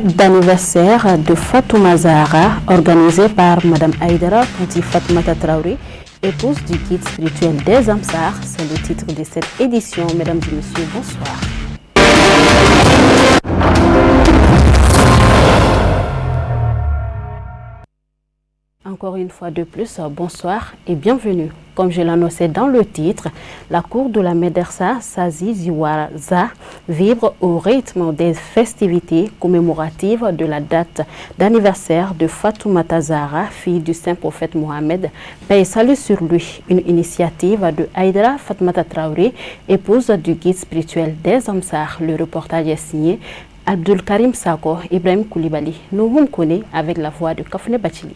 d'anniversaire de Fatouma Zahara, organisé par Mme Haïdara Tanti Fatoumata Traoré, épouse du guide spirituel des Amsar. C'est le titre de cette édition. Mesdames et messieurs, bonsoir. Encore une fois de plus, bonsoir et bienvenue. Comme je l'annonçais dans le titre, la cour de la Médersa Sazi Ziwaraza vibre au rythme des festivités commémoratives de la date d'anniversaire de Fatoumata Zahara, fille du saint prophète Mohammed. Paix et salut sur lui, une initiative de Haïdara Fatoumata Traoré, épouse du guide spirituel des Amsar. Le reportage est signé Abdul Karim Sako, Ibrahim Koulibaly. Nous vous connaissons avec la voix de Kafne Bachili.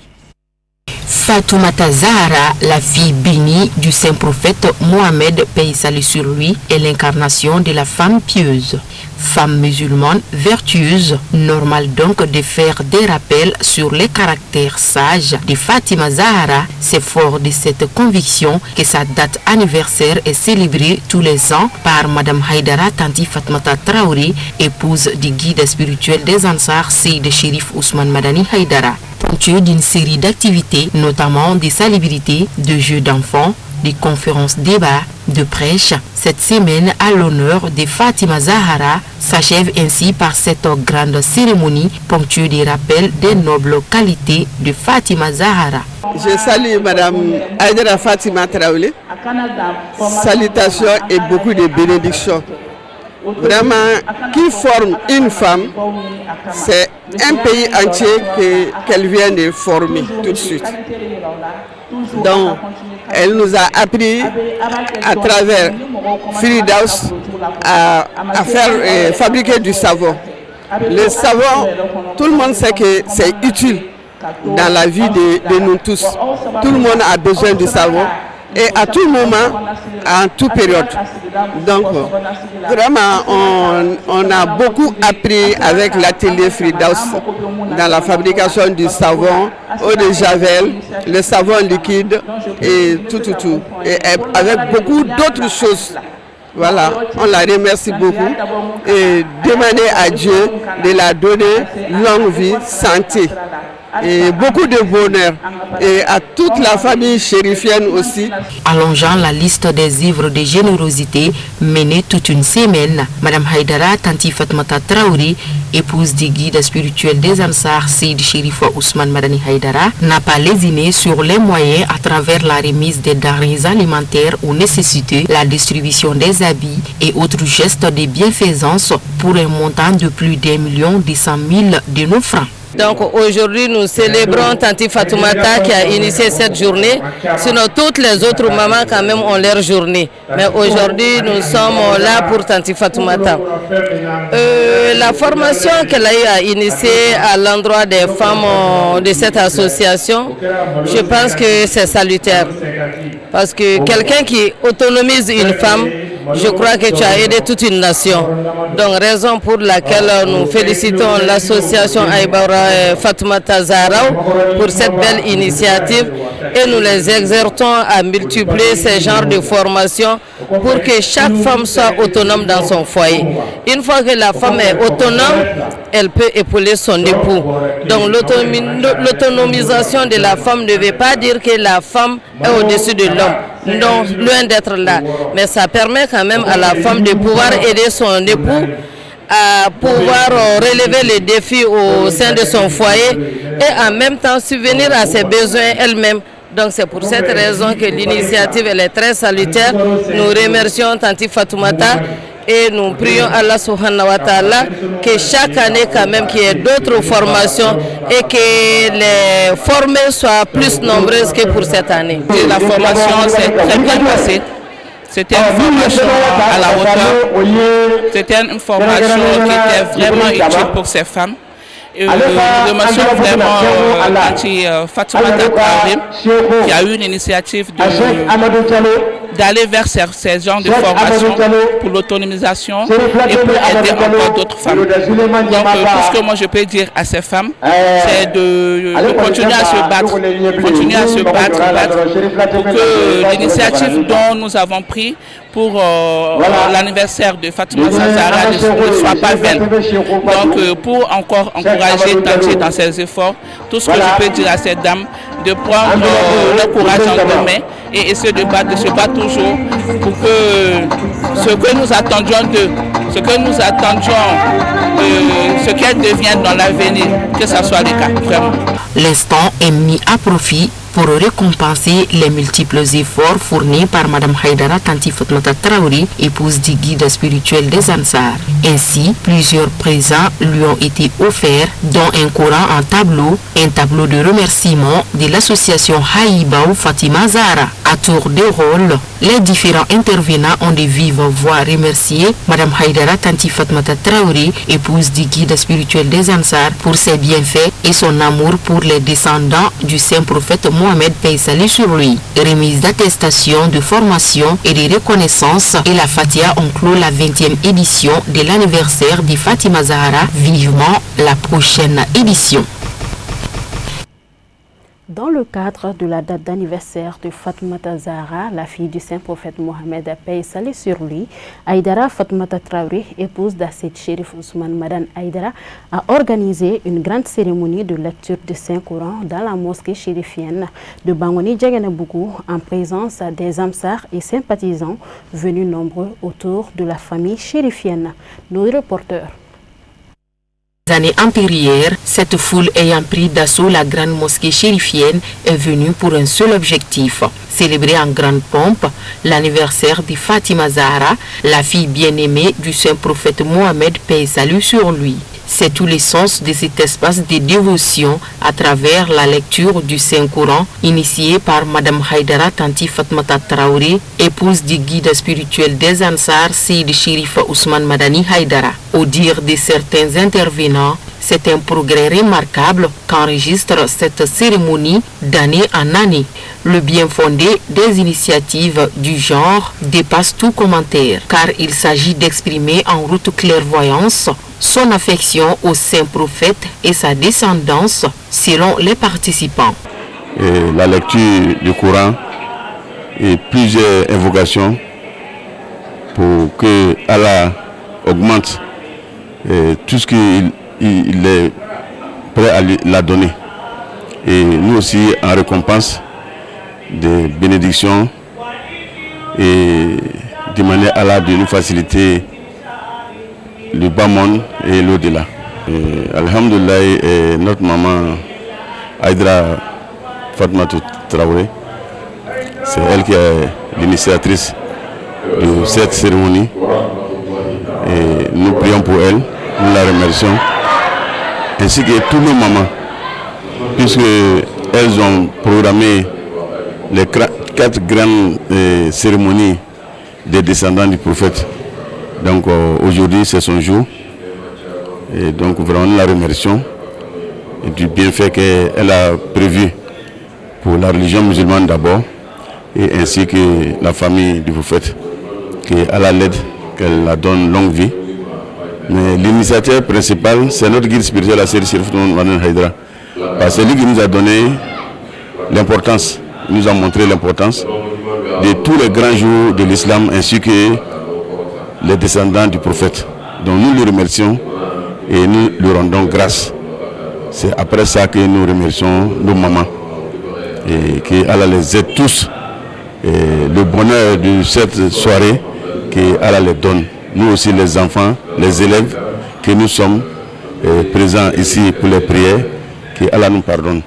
Fatoumata Zahara, la fille bénie du saint prophète Mohammed, paix et salut sur lui, est l'incarnation de la femme pieuse. Femme musulmane vertueuse, normal donc de faire des rappels sur les caractères sages de Fatima Zahara. C'est fort de cette conviction que sa date anniversaire est célébrée tous les ans par Mme Haïdara Tanti Fatoumata Traoré, épouse du guide spirituel des Ansar, Seyd Chérif Ousmane Madani Haïdara. Ponctueux d'une série d'activités, notamment des salubrités, de jeux d'enfants, des conférences débats, de prêches. Cette semaine à l'honneur de Fatima Zahara s'achève ainsi par cette grande cérémonie ponctuée des rappels des nobles qualités de Fatima Zahara. Je salue Mme Haïdara Fatima Traoré. Salutations et beaucoup de bénédictions. Vraiment, qui forme une femme, c'est un pays entier qu'elle vient de former tout de suite. Donc, elle nous a appris à travers Firdaus à fabriquer du savon. Le savon, tout le monde sait que c'est utile dans la vie de nous tous. Tout le monde a besoin du savon. Et à tout moment, en toute période. Donc, vraiment, on a beaucoup appris avec l'atelier Firdaus dans la fabrication du savon, eau de javel, le savon liquide et tout. Et avec beaucoup d'autres choses. Voilà, on la remercie beaucoup et demander à Dieu de la donner longue vie, santé et beaucoup de bonheur, et à toute la famille chérifienne aussi. Allongeant la liste des œuvres de générosité menées toute une semaine, Mme Haïdara Tanti Fatoumata Traoré, épouse du guide spirituel des Ansar, Seyd Chérif Ousmane Madani Haïdara, n'a pas lésiné sur les moyens à travers la remise des denrées alimentaires aux nécessités, la distribution des habits et autres gestes de bienfaisance pour un montant de plus d'1,2 million de nos francs. Donc aujourd'hui nous célébrons Tanti Fatoumata qui a initié cette journée. Sinon toutes les autres mamans quand même ont leur journée. Mais aujourd'hui nous sommes là pour Tanti Fatoumata. La formation qu'elle a eu à initier à l'endroit des femmes de cette association, je pense que c'est salutaire. Parce que quelqu'un qui autonomise une femme, je crois que tu as aidé toute une nation. Donc raison pour laquelle nous félicitons l'association Haïdara Fatoumata Zahara pour cette belle initiative et nous les exhortons à multiplier ces genres de formations pour que chaque femme soit autonome dans son foyer. Une fois que la femme est autonome, elle peut épauler son époux. Donc l'autonomisation de la femme ne veut pas dire que la femme est au-dessus de l'homme. Non, loin d'être là. Mais ça permet quand même à la femme de pouvoir aider son époux à pouvoir relever les défis au sein de son foyer et en même temps subvenir à ses besoins elle-même. Donc c'est pour cette raison que l'initiative elle est très salutaire. Nous remercions Tanti Fatoumata et nous prions Allah subhanahu wa ta'ala que chaque année quand même qu'il y ait d'autres formations et que les formés soient plus nombreuses que pour cette année. La formation s'est très bien passée. C'était une formation à la hauteur. C'était une formation qui était vraiment utile pour ces femmes. Et nous remercions vraiment Tanti Fatoumata Traoré qui a eu une initiative d'aller vers ces genres de formations pour l'autonomisation et pour aider encore d'autres femmes. Donc tout ce que moi je peux dire à ces femmes, c'est de continuer à se battre, pour que l'initiative dont nous avons pris pour l'anniversaire de Fatoumata Zahra ne soit pas vaine. Donc pour encore encourager Tanti dans ses efforts, tout ce que je peux dire à ces dames, de prendre leur courage en main et essayer de se battre toujours pour que ce que nous attendions d'eux, ce qu'elles deviennent dans l'avenir, que ce soit le cas, vraiment. L'instant est mis à profit pour récompenser les multiples efforts fournis par Mme Haïdara Tanti Fatoumata Traoré, épouse du guide spirituel des Ansar. Ainsi, plusieurs présents lui ont été offerts, dont un Coran en tableau, un tableau de remerciement de l'association Haïbaou Fatima Zahra. À tour de rôle, les différents intervenants ont de vives voix remercier Mme Haïdara Tanti Fatoumata Traoré, épouse du guide spirituel des Ansar, pour ses bienfaits et son amour pour les descendants du saint prophète Mohamed paix salut sur lui. Remise d'attestation de formation et de reconnaissance et la Fatiha ont clos la 20e édition de l'anniversaire de Fatima Zahra. Vivement la prochaine édition. Dans le cadre de la date d'anniversaire de Fatoumata Zahra, la fille du saint prophète Mohamed paix salut sur lui, Haïdara Fatoumata Traoré, épouse d'Asset Chérif Ousmane Madan Haïdara, a organisé une grande cérémonie de lecture du Saint-Coran dans la mosquée chérifienne de Bangoni Djaganabougou en présence des Amsar et sympathisants venus nombreux autour de la famille chérifienne. Nos reporters. Années antérieures, cette foule ayant pris d'assaut la grande mosquée chérifienne est venue pour un seul objectif, célébrer en grande pompe l'anniversaire de Fatima Zahra, la fille bien-aimée du saint prophète Mohamed paix salut sur lui. C'est tout l'essence de cet espace de dévotion à travers la lecture du Saint-Coran initiée par Mme Haïdara Tanti Fatoumata Traoré, épouse du guide spirituel des Ansar, Seydi Chérif Ousmane Madani Haïdara. Au dire de certains intervenants, c'est un progrès remarquable qu'enregistre cette cérémonie d'année en année. Le bien fondé des initiatives du genre dépasse tout commentaire, car il s'agit d'exprimer en route clairvoyance son affection au saint prophète et sa descendance selon les participants. Et la lecture du Coran et plusieurs invocations pour que Allah augmente tout ce qu'il est prêt à la donner. Et nous aussi en récompense des bénédictions et demander à Allah de nous faciliter le bas monde et l'au-delà. Alhamdulillah, notre maman Haïdara Fatoumata Traoré, c'est elle qui est l'initiatrice de cette cérémonie. Et nous prions pour elle, nous la remercions, ainsi que tous nos mamans, puisqu'elles ont programmé les 4 grandes cérémonies des descendants du prophète. Donc aujourd'hui c'est son jour et donc vraiment nous la remercions et du bienfait qu'elle a prévu pour la religion musulmane d'abord et ainsi que la famille du prophète, qu'Allah l'aide, qu'elle la donne longue vie. Mais l'initiative principale c'est notre guide spirituel, la Seydi Chérif Ousmane Madan Haïdara, parce que c'est lui qui nous a donné l'importance, nous a montré l'importance de tous les grands jours de l'islam ainsi que les descendants du prophète. Donc nous le remercions et nous lui rendons grâce. C'est après ça que nous remercions nos mamans et qu'Allah les aide tous. Et le bonheur de cette soirée, qu'Allah les donne. Nous aussi les enfants, les élèves que nous sommes présents ici pour les prières, qu'Allah nous pardonne.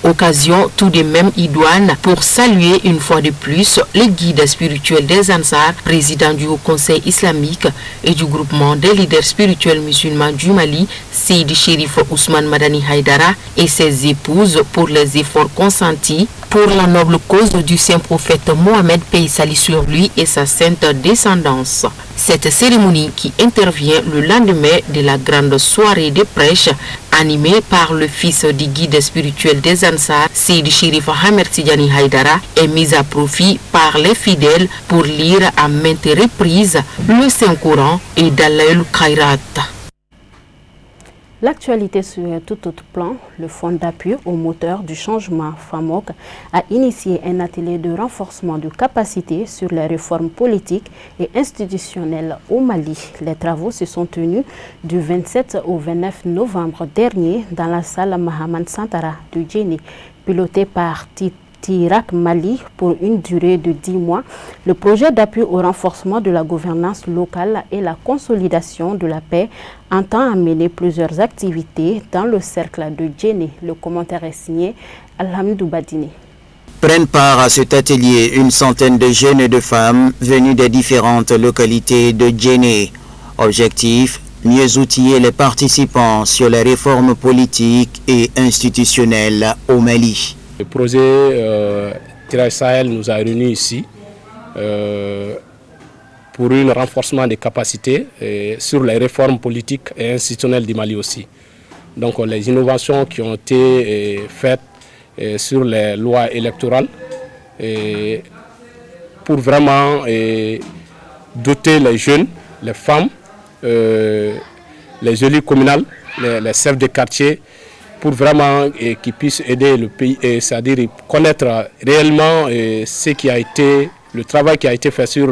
Occasion tout de même idoine pour saluer une fois de plus le guide spirituel des Ansar, président du Haut Conseil islamique et du groupement des leaders spirituels musulmans du Mali, Seydi Chérif Ousmane Madani Haïdara et ses épouses pour les efforts consentis pour la noble cause du saint prophète Mohamed, paix et salut sur lui et sa sainte descendance. Cette cérémonie qui intervient le lendemain de la grande soirée de prêche animée par le fils du guide spirituel des Ansar, Sidi Chérif Ahmed Tidiane Haïdara, est mise à profit par les fidèles pour lire à maintes reprises le Saint-Coran et Dalaïl Khairat. L'actualité sur tout autre plan, le Fonds d'appui au moteur du changement FAMOC a initié un atelier de renforcement de capacités sur les réformes politiques et institutionnelles au Mali. Les travaux se sont tenus du 27 au 29 novembre dernier dans la salle Mahamad Santara du Djéné, pilotée par Tirak Mali pour une durée de 10 mois. Le projet d'appui au renforcement de la gouvernance locale et la consolidation de la paix entend amener plusieurs activités dans le cercle de Djéné. Le commentaire est signé Alhamdou Badini. Prennent part à cet atelier une centaine de jeunes et de femmes venus des différentes localités de Djéné. Objectif: mieux outiller les participants sur les réformes politiques et institutionnelles au Mali. Le projet Tirage Sahel nous a réunis ici pour un renforcement des capacités sur les réformes politiques et institutionnelles du Mali aussi. Donc les innovations qui ont été faites sur les lois électorales pour vraiment doter les jeunes, les femmes, les élus communaux, les chefs de quartier, pour vraiment qu'ils puissent aider le pays, c'est-à-dire connaître réellement ce qui a été, le travail qui a été fait sur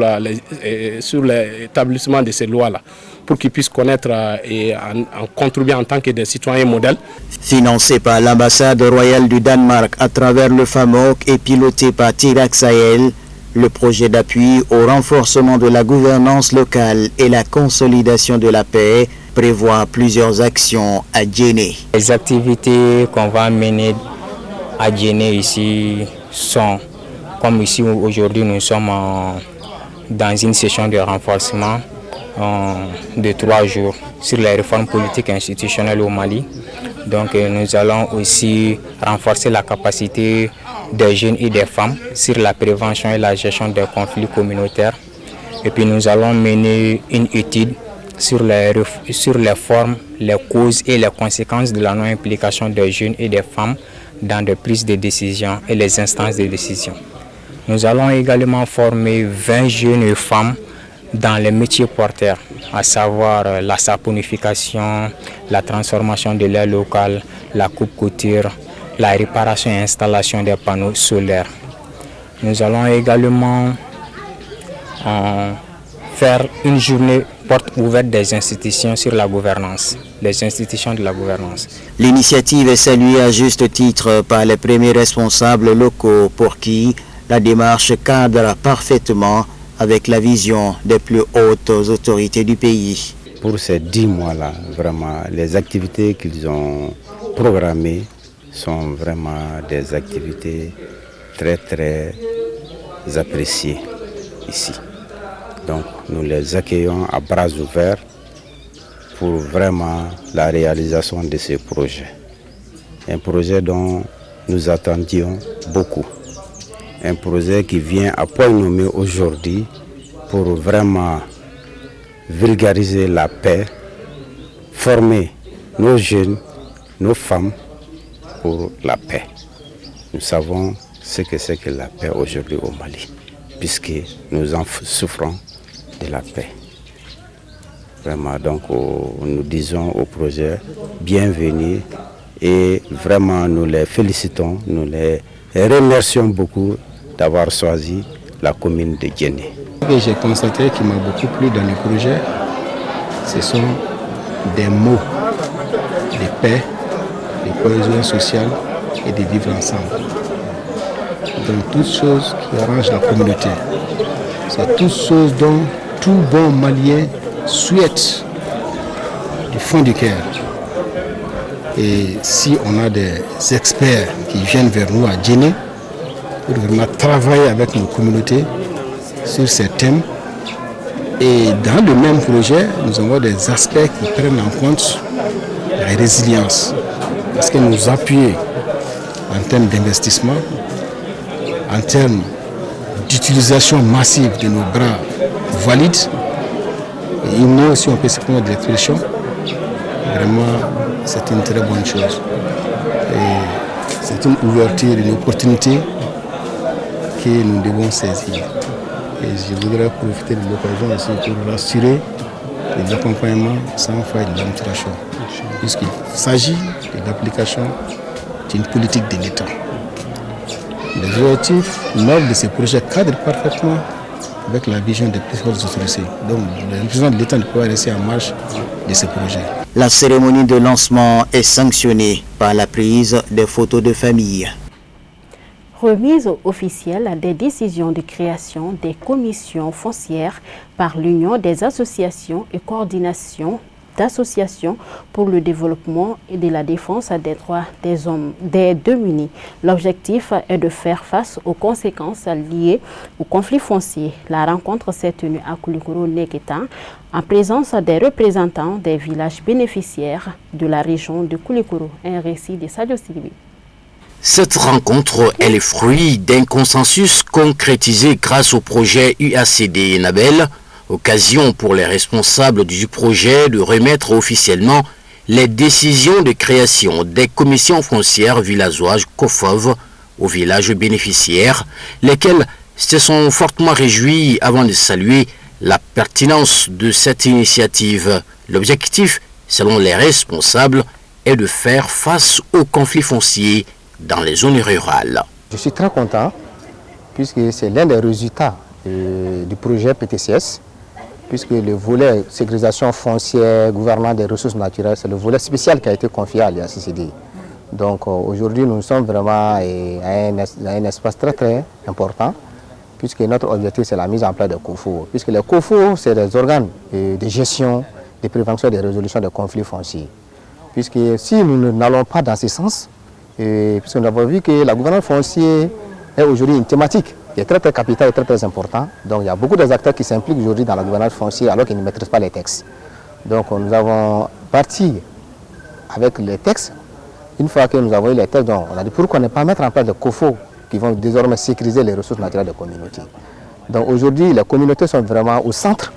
l'établissement de ces lois-là, pour qu'ils puissent connaître et en contribuer en tant que des citoyens modèles. Financé par l'ambassade royale du Danemark à travers le FAMOC et piloté par Tirak Sahel, le projet d'appui au renforcement de la gouvernance locale et la consolidation de la paix prévoit plusieurs actions à Djéné. Les activités qu'on va mener à Djéné ici sont, comme ici aujourd'hui nous sommes dans une session de renforcement de 3 jours sur les réformes politiques et institutionnelles au Mali. Donc nous allons aussi renforcer la capacité des jeunes et des femmes sur la prévention et la gestion des conflits communautaires. Et puis nous allons mener une étude sur les formes, les causes et les conséquences de la non-implication des jeunes et des femmes dans les prises de décision et les instances de décision. Nous allons également former 20 jeunes et femmes dans les métiers porteurs, à savoir la saponification, la transformation de l'air local, la coupe-couture, la réparation et installation des panneaux solaires. Nous allons également faire une journée porte ouverte des institutions sur la gouvernance, les institutions de la gouvernance. L'initiative est saluée à juste titre par les premiers responsables locaux pour qui la démarche cadre parfaitement avec la vision des plus hautes autorités du pays. Pour ces 10 mois-là, vraiment, les activités qu'ils ont programmées sont vraiment des activités très très appréciées ici. Donc nous les accueillons à bras ouverts pour vraiment la réalisation de ces projets. Un projet dont nous attendions beaucoup. Un projet qui vient à point nommé aujourd'hui pour vraiment vulgariser la paix, former nos jeunes, nos femmes pour la paix. Nous savons ce que c'est que la paix aujourd'hui au Mali, puisque nous en souffrons de la paix. Vraiment, donc nous disons au projet bienvenue et vraiment nous les félicitons, nous les remercions beaucoup d'avoir choisi la commune de Djéné. Ce que j'ai constaté qui m'a beaucoup plu dans le projet, ce sont des mots de paix, de cohésion sociale et de vivre ensemble. Donc toutes choses qui arrangent la communauté. C'est toutes choses dont tout bon Malien souhaite du fond du cœur. Et si on a des experts qui viennent vers nous à Djéné, pour vraiment travailler avec nos communautés sur ces thèmes. Et dans le même projet, nous avons des aspects qui prennent en compte la résilience. Parce que nous appuyons en termes d'investissement en termes d'utilisation massive de nos bras valides, et nous, si on peut se prendre de l'expression, vraiment, c'est une très bonne chose. Et c'est une ouverture, une opportunité que nous devons saisir. Et je voudrais profiter de l'occasion aussi pour rassurer les accompagnements sans faille de l'administration, puisqu'il s'agit de l'application d'une politique de l'État. Les objectifs lors de ces projets cadrent parfaitement avec la vision des plus hautes autorités. Donc, le président de l'État ne peut pas rester en marche de ces projets. La cérémonie de lancement est sanctionnée par la prise des photos de famille. Remise officielle des décisions de création des commissions foncières par l'Union des associations et coordination d'associations pour le développement et de la défense des droits des hommes des démunis. L'objectif est de faire face aux conséquences liées au conflit foncier. La rencontre s'est tenue à Koulikoro-Neketa en présence des représentants des villages bénéficiaires de la région de Koulikoro. Un récit de Sadio Silibi. Cette rencontre est le fruit d'un consensus concrétisé grâce au projet UACD Nabel, occasion pour les responsables du projet de remettre officiellement les décisions de création des commissions foncières villageoises COFOV aux villages bénéficiaires, lesquels se sont fortement réjouis avant de saluer la pertinence de cette initiative. L'objectif, selon les responsables, est de faire face aux conflits fonciers dans les zones rurales. Je suis très content puisque c'est l'un des résultats du projet PTCS, puisque le volet sécurisation foncière, gouvernance des ressources naturelles, c'est le volet spécial qui a été confié à l'IACCD. Donc aujourd'hui, nous sommes vraiment à un espace très très important, puisque notre objectif c'est la mise en place des COFO. Puisque les COFO, c'est des organes de gestion, de prévention et de résolution des conflits fonciers. Puisque si nous n'allons pas dans ce sens, puisque nous avons vu que la gouvernance foncière est aujourd'hui une thématique qui est très très capitale et très très importante. Donc il y a beaucoup d'acteurs qui s'impliquent aujourd'hui dans la gouvernance foncière alors qu'ils ne maîtrisent pas les textes. Donc nous avons parti avec les textes. Une fois que nous avons eu les textes, donc, on a dit pourquoi ne pas mettre en place des COFO qui vont désormais sécuriser les ressources naturelles des communautés. Donc aujourd'hui, les communautés sont vraiment au centre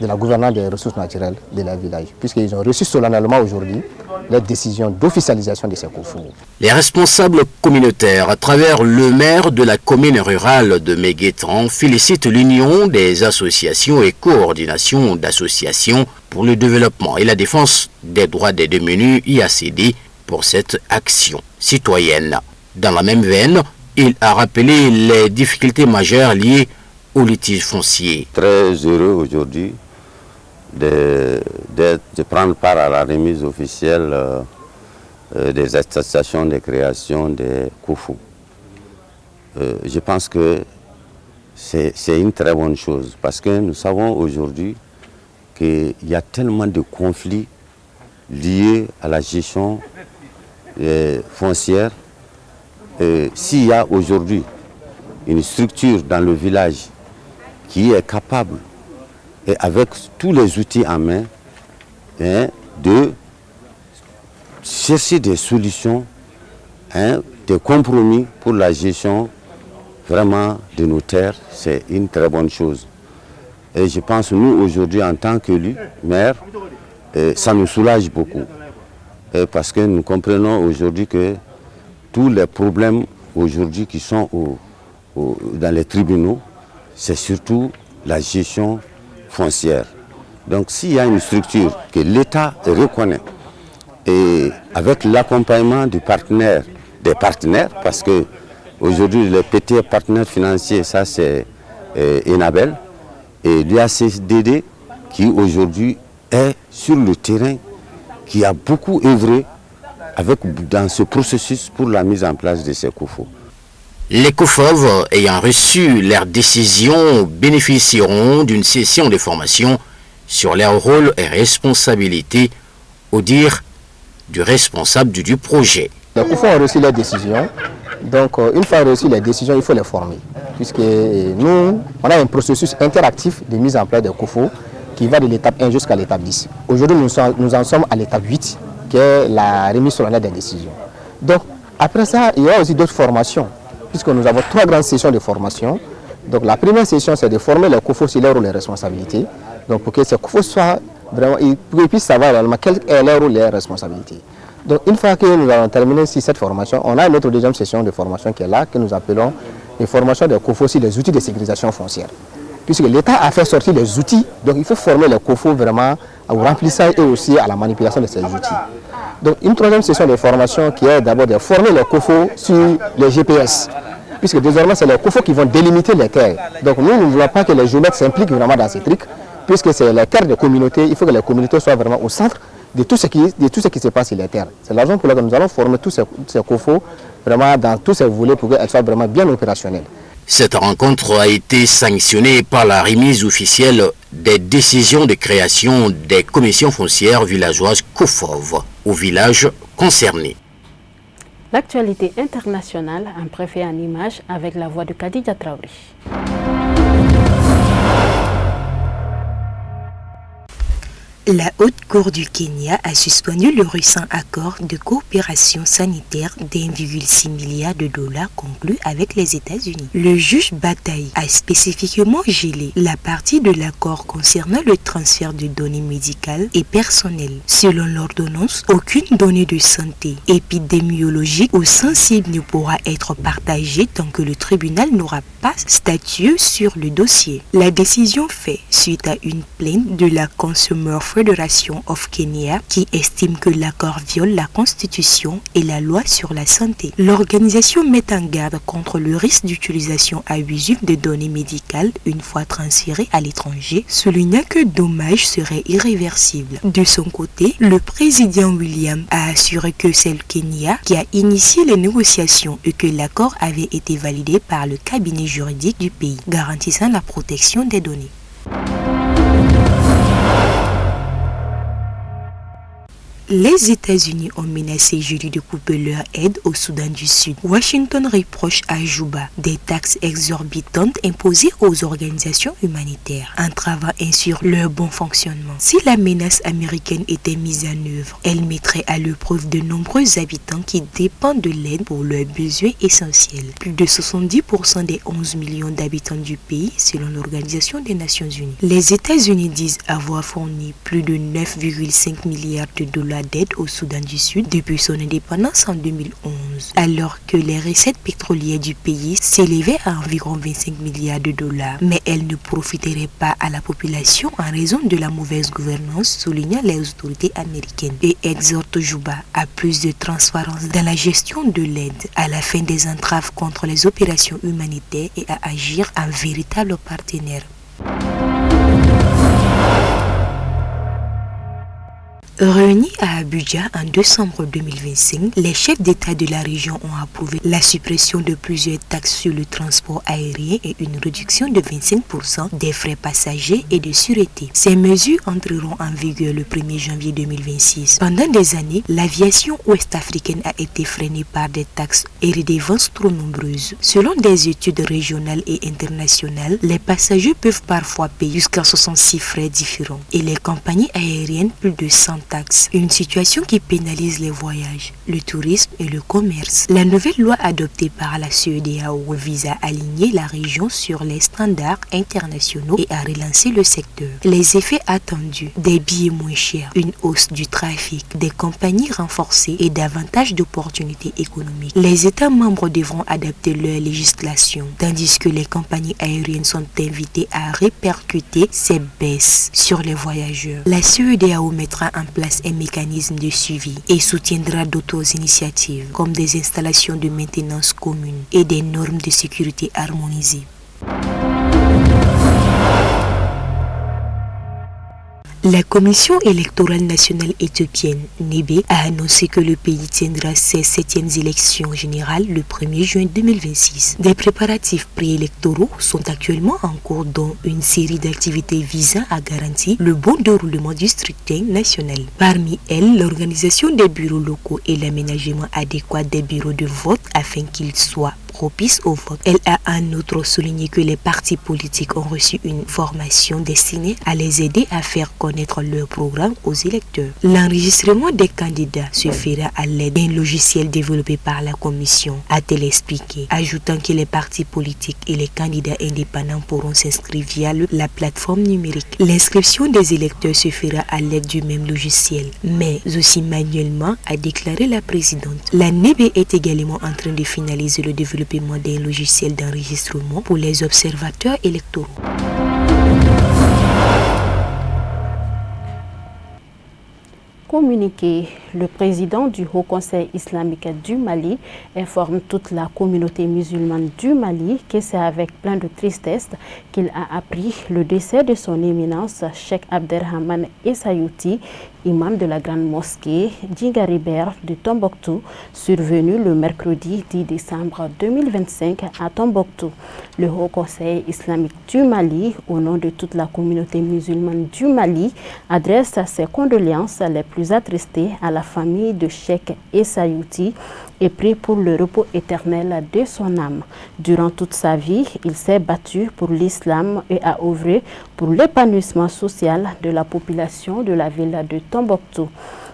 de la gouvernance des ressources naturelles de la village, puisqu'ils ont reçu solennellement aujourd'hui la décision d'officialisation de ces COFO. Les responsables communautaires, à travers le maire de la commune rurale de Méguétan, félicitent l'Union des associations et coordination d'associations pour le développement et la défense des droits des démunis IACD pour cette action citoyenne. Dans la même veine, il a rappelé les difficultés majeures liées au litige foncier. Très heureux aujourd'hui de prendre part à la remise officielle des attestations de création des COFO. Je pense que c'est une très bonne chose parce que nous savons aujourd'hui qu'il y a tellement de conflits liés à la gestion foncière. S'il y a aujourd'hui une structure dans le village qui est capable, et avec tous les outils en main, de chercher des solutions, des compromis pour la gestion vraiment de nos terres, c'est une très bonne chose. Et je pense, nous, aujourd'hui, en tant qu'élus, maires, ça nous soulage beaucoup. Parce que nous comprenons aujourd'hui que tous les problèmes aujourd'hui qui sont dans les tribunaux, c'est surtout la gestion foncière. Donc s'il y a une structure que l'État reconnaît et avec l'accompagnement des partenaires, parce que aujourd'hui les petits partenaires financiers, ça c'est Enabel, et l'UACD qui aujourd'hui est sur le terrain, qui a beaucoup œuvré dans ce processus pour la mise en place de ces COFO. Les COFOV ayant reçu leurs décisions bénéficieront d'une session de formation sur leur rôle et responsabilités au dire du responsable du projet. Les COFO ont reçu leurs décisions, donc une fois reçues les décisions, il faut les former. Puisque nous, on a un processus interactif de mise en place des COFO qui va de l'étape 1 jusqu'à l'étape 10. Aujourd'hui, nous en sommes à l'étape 8, qui est la remise solennelle des décisions. Donc, après ça, il y a aussi d'autres formations puisque nous avons 3 grandes sessions de formation. Donc la première session, c'est de former les COFO sur leur rôle et responsabilités. Donc pour que ces COFO soient vraiment, pour qu'ils puissent savoir réellement quel est leur rôle et leurs responsabilités. Donc une fois que nous avons terminé cette formation, on a une autre deuxième session de formation qui est là, que nous appelons les formations des COFO sur les outils de sécurisation foncière. Puisque l'État a fait sortir les outils, donc il faut former les COFO vraiment au remplissage et aussi à la manipulation de ces outils. Donc une troisième session de formation qui est d'abord de former les COFO sur les GPS. Puisque désormais c'est les COFO qui vont délimiter les terres. Donc nous ne voulons pas que les géomètres s'impliquent vraiment dans ces trucs, puisque c'est les terres des communautés, il faut que les communautés soient vraiment au centre de tout ce qui se passe sur les terres. C'est la raison pour laquelle nous allons former tous ces COFO vraiment dans tous ces volets pour qu'elles soient vraiment bien opérationnelles. Cette rencontre a été sanctionnée par la remise officielle des décisions de création des commissions foncières villageoises COFOV au village concerné. L'actualité internationale, un préfet en image avec la voix de Khadija Traoré. La Haute Cour du Kenya a suspendu le récent accord de coopération sanitaire d'1,6 milliard de dollars conclu avec les États-Unis. Le juge Bataille a spécifiquement gelé la partie de l'accord concernant le transfert de données médicales et personnelles. Selon l'ordonnance, aucune donnée de santé, épidémiologique ou sensible ne pourra être partagée tant que le tribunal n'aura pas statué sur le dossier. La décision fait suite à une plainte de la Consumer Federation of Kenya qui estime que l'accord viole la Constitution et la loi sur la santé. L'organisation met en garde contre le risque d'utilisation abusive de données médicales une fois transférées à l'étranger, soulignant que dommage serait irréversible. De son côté, le président William a assuré que c'est le Kenya qui a initié les négociations et que l'accord avait été validé par le cabinet juridique du pays, garantissant la protection des données. Les États-Unis ont menacé jeudi de couper leur aide au Soudan du Sud. Washington reproche à Juba des taxes exorbitantes imposées aux organisations humanitaires, entravant ainsi leur bon fonctionnement. Si la menace américaine était mise en œuvre, elle mettrait à l'épreuve de nombreux habitants qui dépendent de l'aide pour leurs besoins essentiels. Plus de 70% des 11 millions d'habitants du pays, selon l'Organisation des Nations Unies. Les États-Unis disent avoir fourni plus de 9,5 milliards de dollars d'aide au Soudan du Sud depuis son indépendance en 2011, alors que les recettes pétrolières du pays s'élevaient à environ 25 milliards de dollars. Mais elles ne profiteraient pas à la population en raison de la mauvaise gouvernance, soulignant les autorités américaines, et exhorte Juba à plus de transparence dans la gestion de l'aide, à la fin des entraves contre les opérations humanitaires et à agir en véritable partenaire. Réunis à Abuja en décembre 2025, les chefs d'État de la région ont approuvé la suppression de plusieurs taxes sur le transport aérien et une réduction de 25% des frais passagers et de sûreté. Ces mesures entreront en vigueur le 1er janvier 2026. Pendant des années, l'aviation ouest-africaine a été freinée par des taxes et redevances trop nombreuses. Selon des études régionales et internationales, les passagers peuvent parfois payer jusqu'à 66 frais différents et les compagnies aériennes plus de 100 taxes, une situation qui pénalise les voyages, le tourisme et le commerce. La nouvelle loi adoptée par la CEDEAO vise à aligner la région sur les standards internationaux et à relancer le secteur. Les effets attendus, des billets moins chers, une hausse du trafic, des compagnies renforcées et davantage d'opportunités économiques. Les États membres devront adapter leur législation, tandis que les compagnies aériennes sont invitées à répercuter ces baisses sur les voyageurs. La CEDEAO mettra en place un mécanisme de suivi et soutiendra d'autres initiatives comme des installations de maintenance communes et des normes de sécurité harmonisées. La Commission électorale nationale éthiopienne, NEBE, a annoncé que le pays tiendra ses 7e élections générales le 1er juin 2026. Des préparatifs préélectoraux sont actuellement en cours, dont une série d'activités visant à garantir le bon déroulement du scrutin national. Parmi elles, l'organisation des bureaux locaux et l'aménagement adéquat des bureaux de vote afin qu'ils soient propice au vote. Elle a en outre souligné que les partis politiques ont reçu une formation destinée à les aider à faire connaître leur programme aux électeurs. L'enregistrement des candidats se fera à l'aide d'un logiciel développé par la commission, a-t-elle expliqué, ajoutant que les partis politiques et les candidats indépendants pourront s'inscrire via la plateforme numérique. L'inscription des électeurs se fera à l'aide du même logiciel, mais aussi manuellement, a déclaré la présidente. La NEB est également en train de finaliser le développement d'un logiciel d'enregistrement pour les observateurs électoraux. Communiqué, le président du Haut Conseil islamique du Mali informe toute la communauté musulmane du Mali que c'est avec plein de tristesse qu'il a appris le décès de son éminence Cheikh Abderrahmane Essayouti, imam de la grande mosquée d'Ingaribert de Tombouctou, survenu le mercredi 10 décembre 2025 à Tombouctou. Le Haut Conseil islamique du Mali, au nom de toute la communauté musulmane du Mali, adresse ses condoléances les plus attristées à la famille de Cheikh Essayouti et prie pour le repos éternel de son âme. Durant toute sa vie, il s'est battu pour l'islam et a œuvré pour l'épanouissement social de la population de la ville de Tombouctou.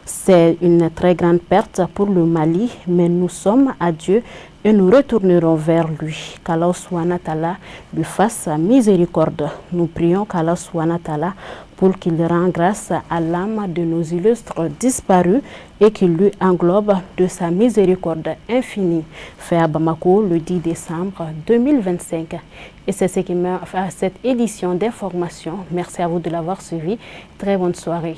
C'est une très grande perte pour le Mali, mais nous sommes à Dieu et nous retournerons vers lui. Qu'Allah Subhanahu wa Ta'ala lui fasse miséricorde. Nous prions qu'Allah Subhanahu wa Ta'ala pour qu'il rende grâce à l'âme de nos illustres disparus et qu'il lui englobe de sa miséricorde infinie. Fait à Bamako le 10 décembre 2025. Et c'est ce qui m'a fait à cette édition d'information. Merci à vous de l'avoir suivi. Très bonne soirée.